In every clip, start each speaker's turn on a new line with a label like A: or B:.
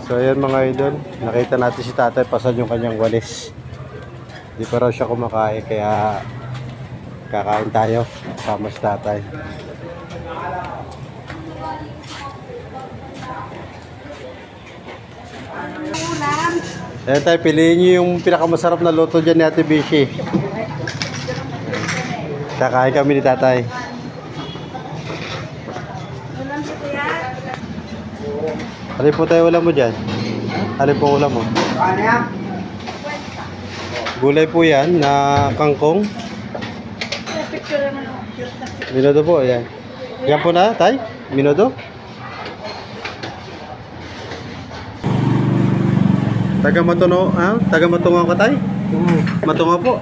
A: So ayan mga idol, nakita natin si tatay pasad yung kanyang walis. Di pa raw siya kumakain kaya kakain tayo kasama si tatay. Ayan tayo, piliin nyo yung pinakamasarap na luto dyan ni Ate Bishi. Kakain kami ni tatay. Alin po tayo ulam mo dyan? Alin po ulam mo? Gulay po yan na kangkong. Minodo po, yan. Yan po na, tay? Minodo? Taga Matuno, ha? Taga Matungaw ka, tay? Matungaw po.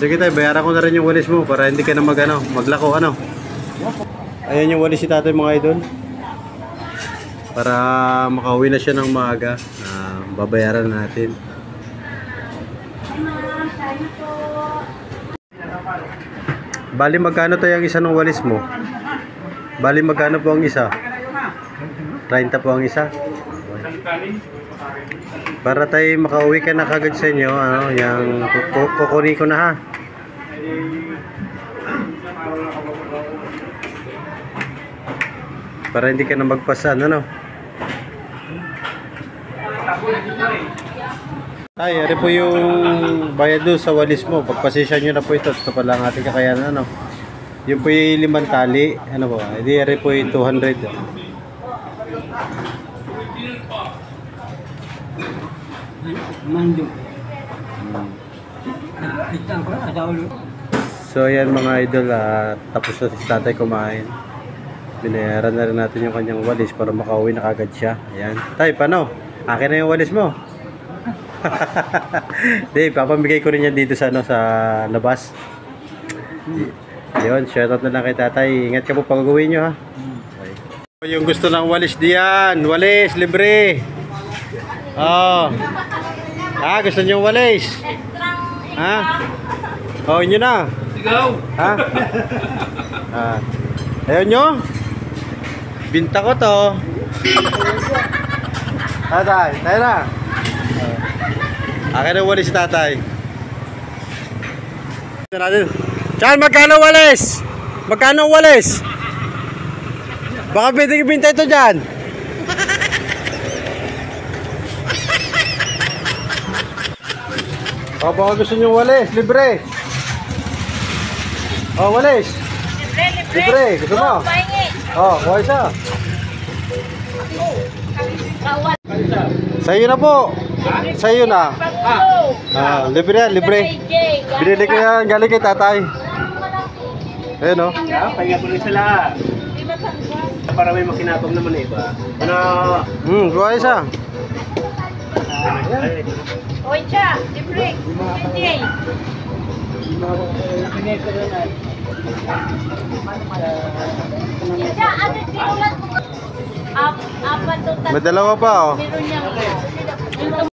A: Sige tay, bayaran ko na rin yung walis mo para hindi ka na maglako, ano? Ayan yung walis si tatay mga idol. Para makauwi na siya ng maaga, babayaran natin. Bali magkano tayo ang isa ng walis mo? Bali magkano po ang isa? 30 po ang isa. Para tayo makauwi ka na kagad sa inyo, ano, yung kukunin ko na ha. Para hindi ka na magpasan, ano? Ay, ari po yung bayad doon sa walis mo. Pagpasensya nyo na po ito. Ito pala ang ating kakayanan, ano? Yung po yung 5 tali. Ano po? Hindi, ari po yung 200. So, ayan mga idol. Tapos na si tatay kumain. Binayaran na rin natin yung kanyang walis para makauwi na kagad siya. Ayan. Tay, paano? Akin na yung walis mo. Di, papamigay ko rin yan dito sa, ano, sa labas. Yun, shoutout na lang kay tatay. Ingat ka po pag uwi nyo ha. Okay. Yung gusto ng walis diyan. Walis, libre. Oh. Gusto nyo yung walis? Ha? Oh, inyo na. Ha? Ayaw nyo? Binta ko to. Tatay, tayo na. Akin ang walis si tatay. Chan, magkano walis? Magkano walis? Baka pwede ibinta ito dyan. O, baka gusto nyo walis, libre. O, walis. Libre, gusto mo? O, kuha isa. Sa'yo na po. Sa'yo na. Libre yan, libre. Binili ko yan, galing kay tatay. Ayan o.
B: Kaya po rin sila. Para may makinabang naman eh ba? Ano?
A: Kuha isa.
C: Oy, siya, libre. Hindi.
A: May dalawa pa oh.
C: Meron niya.